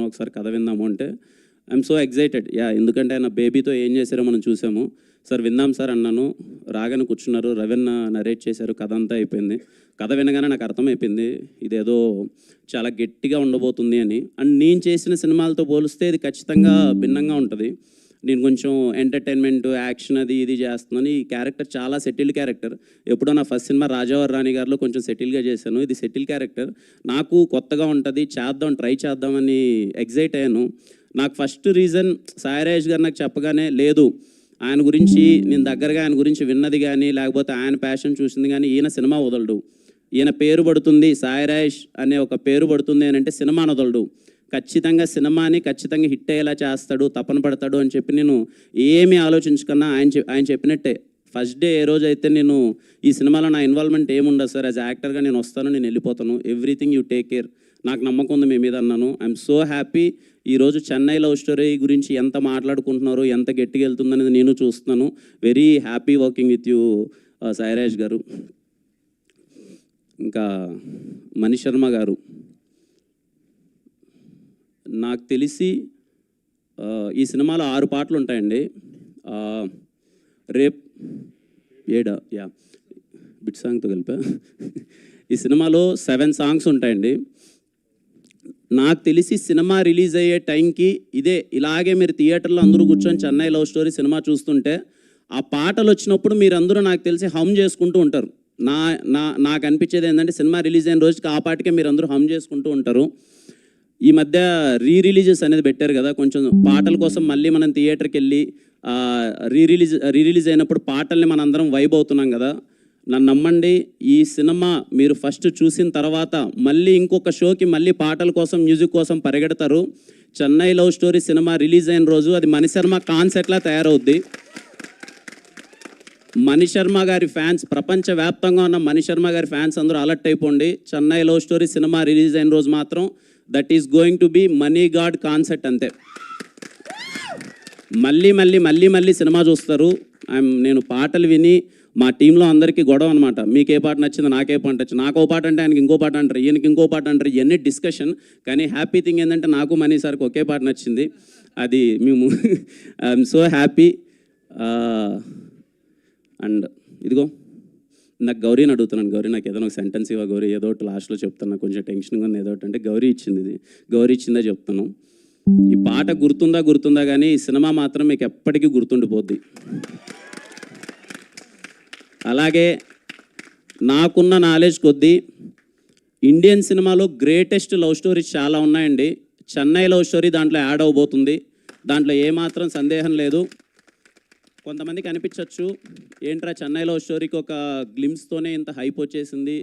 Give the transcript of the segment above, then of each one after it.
రమ్మను ఒకసారి కథ విందాము అంటే ఐఎమ్ సో ఎగ్జైటెడ్. ఎందుకంటే ఆయన బేబీతో ఏం చేశారో మనం చూసాము. సార్ విందాం సార్ అన్నాను, రాగానే కూర్చున్నారు, రవీణ నరేట్ చేశారు, కథ అంతా అయిపోయింది. కథ వినగానే నాకు అర్థమైపోయింది ఇదేదో చాలా గట్టిగా ఉండబోతుంది అని. అండ్ నేను చేసిన సినిమాలతో పోలిస్తే ఇది ఖచ్చితంగా భిన్నంగా ఉంటుంది. నేను కొంచెం ఎంటర్టైన్మెంట్, యాక్షన్ అది ఇది చేస్తున్నాను. ఈ క్యారెక్టర్ చాలా సెటిల్డ్ క్యారెక్టర్. ఎప్పుడో నా ఫస్ట్ సినిమా రాజావారి రాణి గారిలో కొంచెం సెటిల్గా చేశాను. ఇది సెటిల్ క్యారెక్టర్, నాకు కొత్తగా ఉంటుంది, ట్రై చేద్దామని ఎగ్జైట్ అయ్యాను. నాకు ఫస్ట్ రీజన్ సాయిరాజ్ గారు నాకు చెప్పగానే, లేదు ఆయన గురించి నేను దగ్గరగా ఆయన గురించి విన్నది కానీ లేకపోతే ఆయన ప్యాషన్ చూసింది కానీ ఈయన సినిమా వదలడు, ఈయన పేరు పడుతుంది, సాయిరాజ్ అనే ఒక పేరు పడుతుంది అని అంటే సినిమా వదలడు, ఖచ్చితంగా సినిమాని ఖచ్చితంగా హిట్ అయ్యేలా చేస్తాడు, తపన పడతాడు అని చెప్పి నేను ఏమీ ఆలోచించకన్నా ఆయన చెప్పినట్టే ఫస్ట్ డే ఏ రోజు అయితే నేను ఈ సినిమాలో నా ఇన్వాల్వ్మెంట్ ఏముండదు సార్, యాజ్ యాక్టర్గా నేను వస్తాను, నేను వెళ్ళిపోతాను, ఎవ్రీథింగ్ యూ టేక్ కేర్, నాకు నమ్మకం ఉంది మీ మీద అన్నాను. I'm so happy. ఈరోజు చెన్నై లవ్ స్టోరీ గురించి ఎంత మాట్లాడుకుంటున్నారు, ఎంత గట్టిగా వెళ్తుందనేది నేను చూస్తున్నాను. Very happy working with you Sairaj గారు. ఇంకా మణిశర్మ గారు, నాకు తెలిసి ఈ సినిమాలో 6 పాటలు ఉంటాయండి. రేప్ 7 బిట్ సాంగ్తో కలిపా. ఈ సినిమాలో 7 సాంగ్స్ ఉంటాయండి. నాకు తెలిసి సినిమా రిలీజ్ అయ్యే టైంకి ఇలాగే మీరు థియేటర్లో అందరూ కూర్చొని చెన్నై లవ్ స్టోరీ సినిమా చూస్తుంటే ఆ పాటలు వచ్చినప్పుడు మీరందరూ నాకు తెలిసి హమ్ చేసుకుంటూ ఉంటారు. నాకు అనిపించేది ఏంటంటే సినిమా రిలీజ్ అయిన రోజుకి ఆ పాటకే మీరు అందరూ హమ్ చేసుకుంటూ ఉంటారు. ఈ మధ్య రిలీజెస్ అనేది పెట్టారు కదా, కొంచెం పాటల కోసం మళ్ళీ మనం థియేటర్కి వెళ్ళి రిలీజ్ అయినప్పుడు పాటల్ని మన అందరం వైబ్ అవుతున్నాం కదా. నన్ను నమ్మండి, ఈ సినిమా మీరు ఫస్ట్ చూసిన తర్వాత మళ్ళీ ఇంకొక షోకి మళ్ళీ పాటల కోసం, మ్యూజిక్ కోసం పరిగెడతారు. చెన్నై లవ్ స్టోరీ సినిమా రిలీజ్ అయిన రోజు అది మణిశర్మ కాన్సెప్ట్లా తయారవుద్ది. మణిశర్మ గారి ఫ్యాన్స్, ప్రపంచవ్యాప్తంగా ఉన్న మణిశర్మ గారి ఫ్యాన్స్ అందరూ అలర్ట్ అయిపోండి. చెన్నై లవ్ స్టోరీ సినిమా రిలీజ్ అయిన రోజు మాత్రం that is going to be money god concept అంతే. మళ్ళీ సినిమా చూస్తారు. నేను పాటలు విని మా టీంలో అందరికీ గొడవ అనమాట, మీకు ఏ పాట నచ్చింది, నాకే పాట నచ్చింది, నాకు ఓ పాట అంటే ఆయనకి ఇంకో పాట అంటారు, ఈయనకి ఇంకో పాట అంటారు, ఇవన్నీ డిస్కషన్. కానీ హ్యాపీ థింగ్ ఏంటంటే నాకు మనీ సార్కి ఒకే పాట నచ్చింది. అది మేము ఐఎమ్ సో హ్యాపీ. అండ్ ఇదిగో నాకు గౌరీని అడుగుతున్నాను, గౌరీ నాకు ఏదైనా ఒక సెంటెన్స్ ఇవ్వ గౌరీ, ఏదో ఒకటి లాస్ట్లో చెప్తాను, నాకు కొంచెం టెన్షన్గా ఉంది, ఏదో ఒకటి అంటే గౌరీ ఇచ్చింది, ఇది గౌరీ ఇచ్చిందే చెప్తాను. ఈ పాట గుర్తుందా కానీ ఈ సినిమా మాత్రం మీకు ఎప్పటికీ గుర్తుండిపోద్ది. అలాగే నాకున్న నాలెడ్జ్ కొద్దీ ఇండియన్ సినిమాలో గ్రేటెస్ట్ లవ్ స్టోరీస్ చాలా ఉన్నాయండి. చెన్నై లవ్ స్టోరీ దాంట్లో యాడ్ అవబోతుంది, దాంట్లో ఏమాత్రం సందేహం లేదు. కొంతమందికి అనిపించవచ్చు ఏంట్రా చెన్నై లవ్ స్టోరీకి ఒక గ్లిమ్స్తోనే ఇంత హైప్ వచ్చేసింది,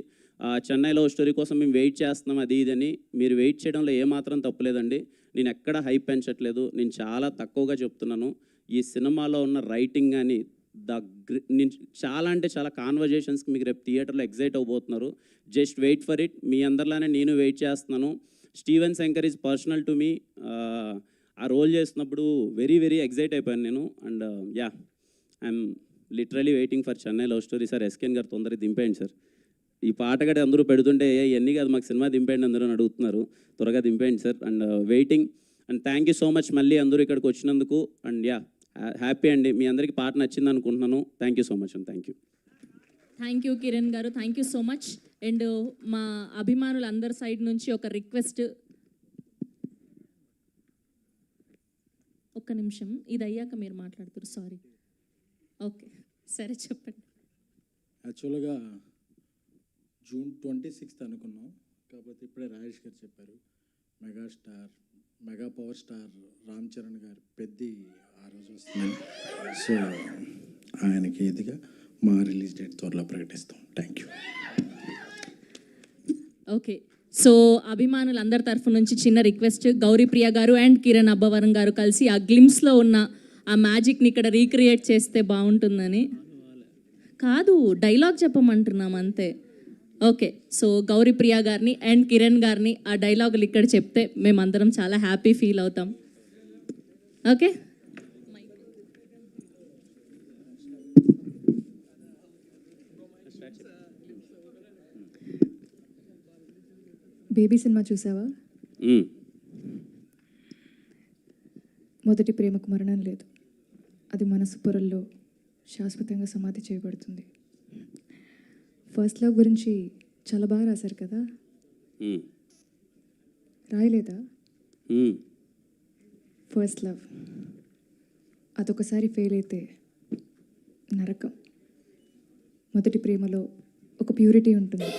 చెన్నై లవ్ స్టోరీ కోసం మేము వెయిట్ చేస్తున్నాం అది ఇదని. మీరు వెయిట్ చేయడంలో ఏమాత్రం తప్పులేదండి. నేను ఎక్కడ హైప్ పెంచట్లేదు, నేను చాలా తక్కువగా చెప్తున్నాను. ఈ సినిమాలో ఉన్న రైటింగ్ కానీ నేను చాలా కాన్వర్జేషన్స్కి మీకు రేపు థియేటర్లో ఎగ్జైట్ అవబోతున్నారు. Just wait for it. మీ అందరిలానే నేను వెయిట్ చేస్తున్నాను. Steven Shankar is personal to me. ఆ రోల్ చేస్తున్నప్పుడు వెరీ ఎగ్జైట్ అయిపోయాను నేను. And I'm literally waiting for Chennai love story. Sir SKN గారు తొందరగా దింపేయండి సార్. ఈ పాట కూడా అందరూ పెడుతుంటే ఇవన్నీ కాదు మాకు సినిమా దింపేయండి అందరూ అని అడుగుతున్నారు, త్వరగా దింపేయండి sir. And waiting. And thank you so much మళ్ళీ అందరూ ఇక్కడికి వచ్చినందుకు. అండ్ హ్యాపీ అండి, మీ అందరికీ పాట నచ్చింది అనుకుంటున్నాను. Thank you so much and thank you Kiran గారు, thank you so much. And మా అభిమానులందరి సైడ్ నుంచి ఒక రిక్వెస్ట్, ఒక్క నిమిషం, ఇది అయ్యాక మీరు మాట్లాడుతారు. సారీ. ఓకే సరే చెప్పండి. యాక్చువల్గా June 26th అనుకున్నాం, కాకపోతే ఇప్పుడే రాజేష్ గారు చెప్పారు mega power star Ram Charan గారు పెద్ది ఆ రోజు వస్తుంది. సో ఆయనకి ఇదిగా మా రిలీజ్ డేట్ త్వరలో ప్రకటిస్తాం. Thank you. ఓకే, సో అభిమానులందరి తరఫు నుంచి చిన్న రిక్వెస్ట్, గౌరీప్రియ గారు అండ్ కిరణ్ అబ్బవరం గారు కలిసి ఆ గ్లిమ్స్లో ఉన్న ఆ మ్యాజిక్ని ఇక్కడ రీక్రియేట్ చేస్తే బాగుంటుందని. కాదు, డైలాగ్ చెప్పమంటున్నాం అంతే. ఓకే, సో గౌరీప్రియ గారిని అండ్ కిరణ్ గారిని ఆ డైలాగులు ఇక్కడ చెప్తే మేమందరం చాలా హ్యాపీ ఫీల్ అవుతాం. ఓకే, బేబీ సినిమా చూసావా? మొదటి ప్రేమకు మరణం లేదు, అది మనసు పొరల్లో శాశ్వతంగా సమాధి చేయబడుతుంది. ఫస్ట్ లవ్ గురించి చాలా బాగా రాశారు కదా, మ్మ్. రాయలేదా? మ్మ్. ఫస్ట్ లవ్ అదొకసారి ఫెయిల్ అయితే నరకం. మొదటి ప్రేమలో ఒక ప్యూరిటీ ఉంటుంది,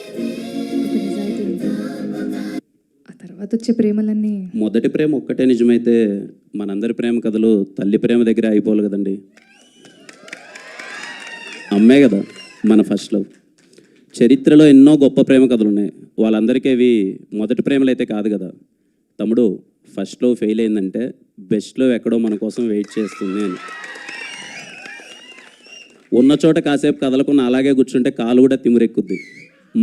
ఒక నిజాయితీ ఉంటుంది. ఆ తర్వాత వచ్చే ప్రేమలన్నీ మొదటి ప్రేమ ఒక్కటే నిజమైతే మనందరి ప్రేమ కథలు తల్లి ప్రేమ దగ్గర అయిపోవాలి కదండి. అమ్మే కదా మన ఫస్ట్ లవ్. చరిత్రలో ఎన్నో గొప్ప ప్రేమ కథలు ఉన్నాయి, వాళ్ళందరికీ అవి మొదటి ప్రేమలు అయితే కాదు కదా. తమ్ముడు, ఫస్ట్ లవ్ ఫెయిల్ అయిందంటే బెస్ట్ లవ్ ఎక్కడో మన కోసం వెయిట్ చేస్తుంది అని. ఉన్న చోట కాసేపు కదలకుండా అలాగే కూర్చుంటే కాలు కూడా తిమిరెక్కుద్ది,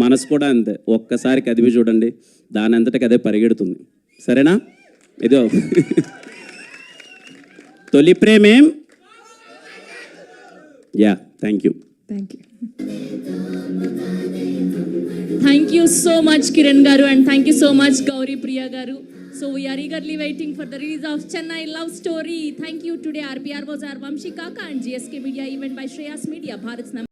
మనసు కూడా అంతే. ఒక్కసారి కదిపి చూడండి, దాని అంతటికి అదే పరిగెడుతుంది. సరేనా? ఇదో తొలి ప్రేమేం. Yeah, thank you. Thank you. Thank you so much, Kiran Garu, and thank you so much, Gauri Priya Garu. So we are eagerly waiting for the release of Chennai Love Story. Thank you. Today RPR was our Vamshi Kaka and GSK Media event by Shreyas Media, Bharat's